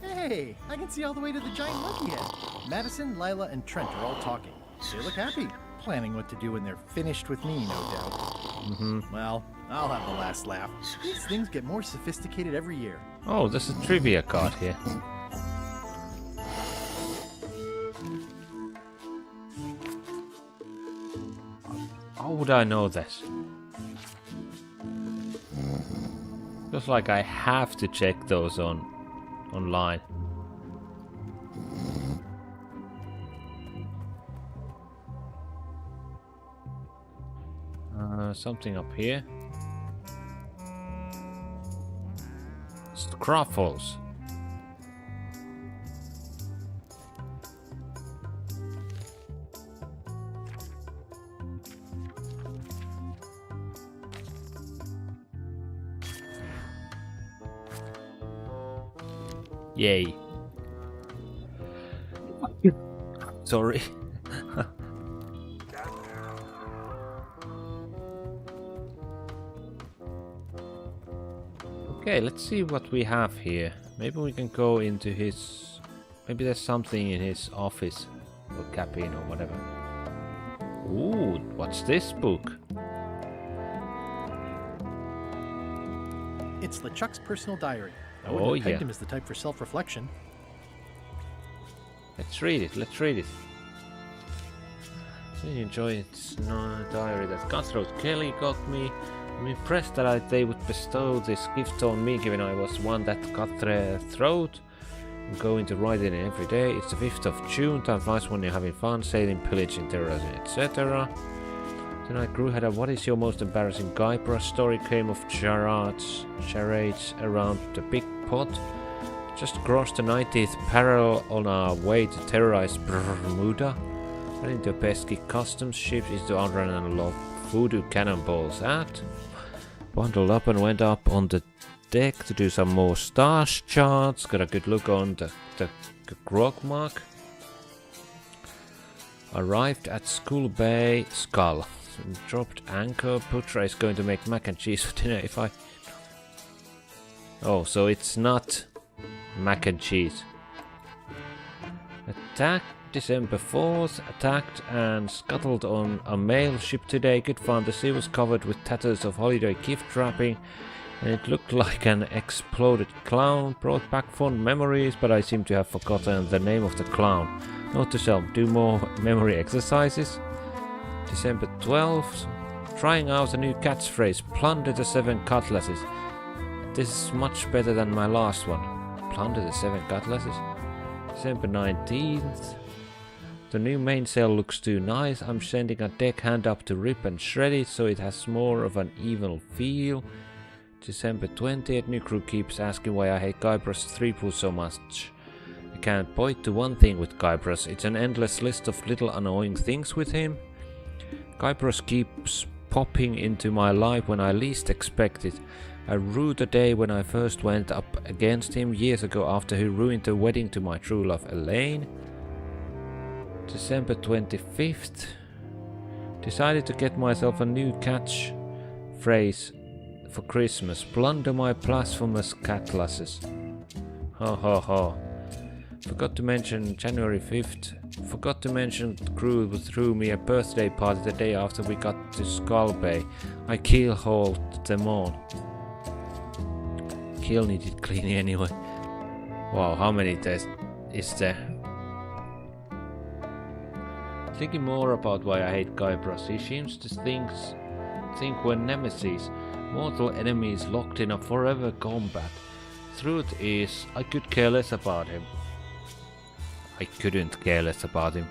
[SPEAKER 2] Hey, I can see all the way to the giant monkey head. Madison, Lila, and Trent are all talking. They look happy, planning what to do when they're finished with me, no doubt.
[SPEAKER 1] Mm-hmm.
[SPEAKER 2] Well, I'll have the last laugh. These things get more sophisticated every year.
[SPEAKER 1] Oh, there's a trivia card here. How would I know this? Feels like I have to check those online. Something up here. Scruffles. Yay. Okay, let's see what we have here. Maybe we can go into his... Maybe there's something in his office. Or cabin or whatever. Ooh, what's this book?
[SPEAKER 2] It's LeChuck's personal diary. I
[SPEAKER 1] Oh,
[SPEAKER 2] wouldn't have pegged
[SPEAKER 1] yeah.
[SPEAKER 2] him as the type for self-reflection.
[SPEAKER 1] Let's read it, let's read it. So you enjoy this diary that Cutthroat Kelly got me. I'm impressed that they would bestow this gift on me, given I was one that cut their throat. I'm going to write it in every day. It's the 5th of June, time flies when you're having fun, sailing, pillaging, terrorizing, etc. Tonight, crew had a what is your most embarrassing Guybrush story? Game of charades around the big pot. Just crossed the 90th parallel on our way to terrorize Bermuda. Ran into a pesky customs ship is to outrun and lob voodoo cannonballs at. Bundled up and went up on the deck to do some more stars charts. Got a good look on the grog mark. Arrived at Skull Bay, Skull. Dropped anchor. Putra is going to make mac and cheese for dinner if I... Oh, so it's not mac and cheese. Attacked December 4th. Attacked and scuttled on a mail ship today. Good fun. The sea was covered with tatters of holiday gift wrapping. And it looked like an exploded clown. Brought back fond memories, but I seem to have forgotten the name of the clown. Note to self, do more memory exercises. December 12th, trying out a new catchphrase, plunder the 7 cutlasses. This is much better than my last one. Plunder the 7 cutlasses. December 19th, the new mainsail looks too nice. I'm sending a deckhand up to rip and shred it so it has more of an evil feel. December 20th, new crew keeps asking why I hate Guybrush Threepwood so much. I can't point to one thing with Guybrush, it's an endless list of little annoying things with him. Guybrush keeps popping into my life when I least expect it. I rue the day when I first went up against him years ago after he ruined the wedding to my true love Elaine. December 25th. Decided to get myself a new catch phrase for Christmas. Plunder my blasphemous cutlasses. Ho ho ho. Forgot to mention January 5th. Forgot to mention the crew threw me a birthday party the day after we got to Skull Bay. I keel-hauled them all. Keel needed cleaning anyway. Wow, how many days is there? Thinking more about why I hate Guybrush. He seems to think we're nemesis, mortal enemies locked in a forever combat. Truth is, I could care less about him. I couldn't care less about him.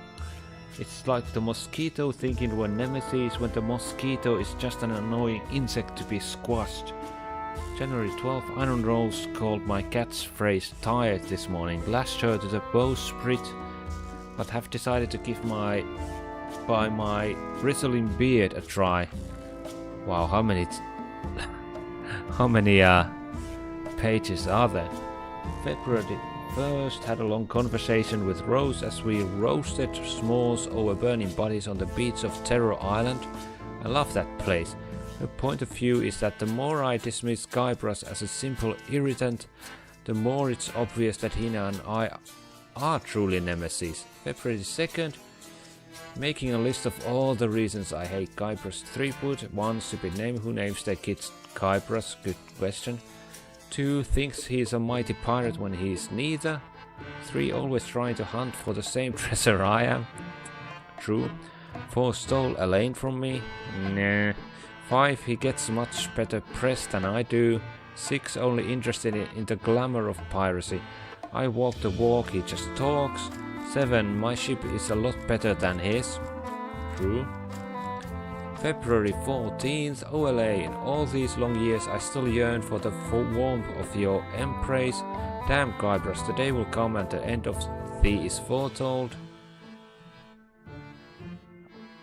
[SPEAKER 1] It's like the mosquito thinking we're nemesis when the mosquito is just an annoying insect to be squashed. January 12th, Iron Rose called my catchphrase tired this morning. Lashed her to the bowsprit, but have decided to give my bristling beard a try. Wow, how many pages are there? February 1st, had a long conversation with Rose as we roasted s'mores over burning bodies on the beach of Terror Island. I love that place. Her point of view is that the more I dismiss Guybrush as a simple irritant, the more it's obvious that Hina and I are truly nemesis. February 2nd, making a list of all the reasons I hate Guybrush Threepwood. 1. Stupid name. Who names their kids Guybrush? Good question. 2. Thinks he's a mighty pirate when he's neither. 3. Always trying to hunt for the same treasure I am. True. 4. Stole Elaine from me. Nah. 5. He gets much better press than I do. 6. Only interested in the glamour of piracy. I walk the walk, he just talks. 7. My ship is a lot better than his. True. February 14th, OLA. In all these long years I still yearn for the warmth of your embrace. Damn Guybrush, the day will come and the end of thee is foretold.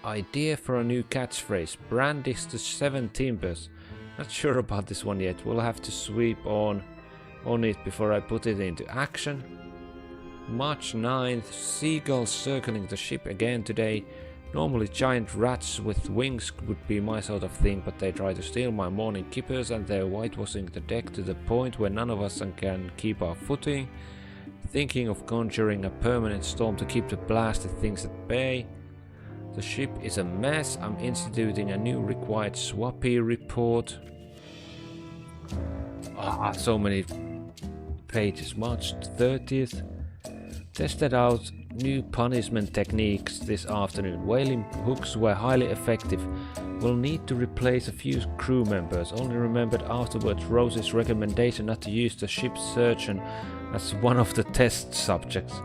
[SPEAKER 1] Idea for a new catchphrase. Brandish the 7 timbers. Not sure about this one yet. We'll have to sweep on it before I put it into action. March 9th, seagulls circling the ship again today. Normally giant rats with wings would be my sort of thing, but they try to steal my morning kippers and they're whitewashing the deck to the point where none of us can keep our footing. Thinking of conjuring a permanent storm to keep the blasted things at bay. The ship is a mess. I'm instituting a new required swappy report. So many pages. March 30th. Tested out new punishment techniques this afternoon. Whaling hooks were highly effective. We'll need to replace a few crew members. Only remembered afterwards Rose's recommendation not to use the ship's surgeon as one of the test subjects.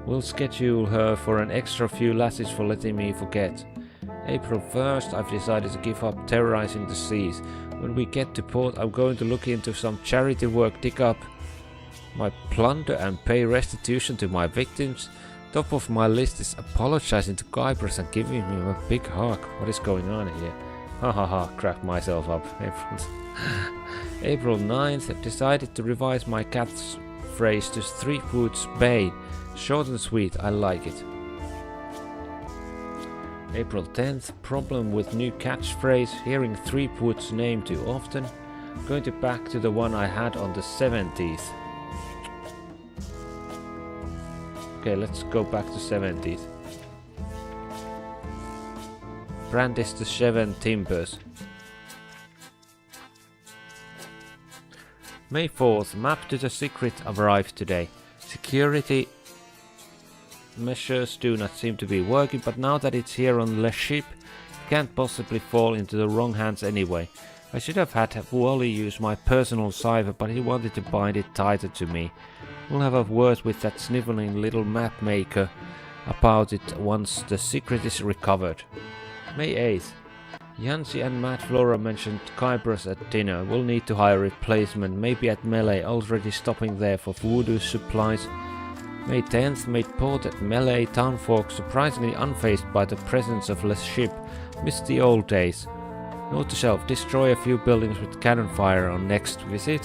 [SPEAKER 1] We'll schedule her for an extra few lasses for letting me forget. April 1st, I've decided to give up terrorizing the seas. When we get to port, I'm going to look into some charity work, dig up my plunder and pay restitution to my victims. Top of my list is apologizing to Guybrush and giving him a big hug. What is going on here? Ha, cracked myself up. April 9th, I've decided to revise my catchphrase to Threepwood's Bane. Short and sweet, I like it. April 10th, problem with new catchphrase, hearing Threepwood's name too often. Going to back to the one I had on the 17th. Okay, let's go back to 17th. Brandish the Sheven timbers. May 4th, map to the secret arrived today. Security measures do not seem to be working, but now that it's here on the ship, it can't possibly fall into the wrong hands anyway. I should have had Wally use my personal cipher, but he wanted to bind it tighter to me. We'll have a word with that sniveling little map maker about it once the secret is recovered. May 8th. Yancy and Matt Flora mentioned Guybrush at dinner. We'll need to hire a replacement, maybe at Melee, already stopping there for voodoo supplies. May 10th, made port at Melee, townfolk surprisingly unfazed by the presence of the ship. Missed the old days. Note to self, destroy a few buildings with cannon fire on next visit.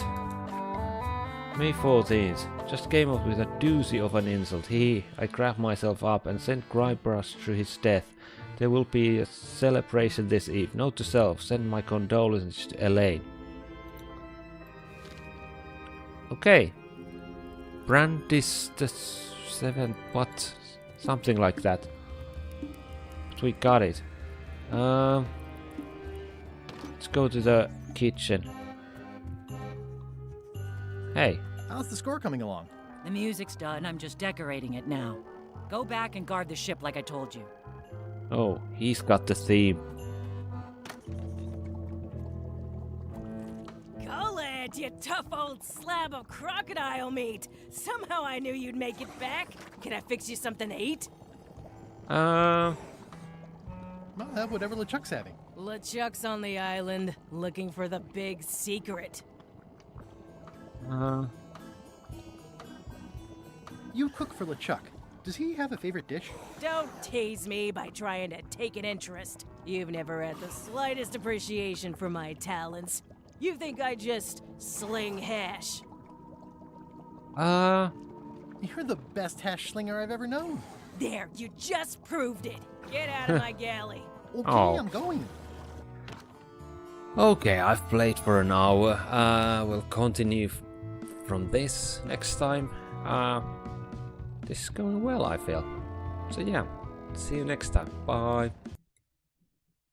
[SPEAKER 1] May 14th, just came up with a doozy of an insult. I grabbed myself up and sent Guybrush to his death. There will be a celebration this eve. Note to self, send my condolences to Elaine. Okay. Brandish the Seven, what? Something like that. But we got it. Let's go to the kitchen. Hey.
[SPEAKER 2] How's the score coming along?
[SPEAKER 7] The music's done, I'm just decorating it now. Go back and guard the ship like I told you.
[SPEAKER 1] Oh, he's got the theme.
[SPEAKER 3] Golad, you tough old slab of crocodile meat! Somehow I knew you'd make it back. Can I fix you something to eat?
[SPEAKER 2] I'll have whatever LeChuck's having.
[SPEAKER 3] LeChuck's on the island, looking for the big secret.
[SPEAKER 2] You cook for LeChuck. Does he have a favorite dish?
[SPEAKER 3] Don't tease me by trying to take an interest. You've never had the slightest appreciation for my talents. You think I just sling hash.
[SPEAKER 2] You're the best hash slinger I've ever known.
[SPEAKER 3] There, you just proved it. Get out of my galley.
[SPEAKER 2] Okay, I'm going.
[SPEAKER 1] Okay, I've played for an hour. We'll continue from this next time. This is going well, I feel. So yeah, see you next time. Bye.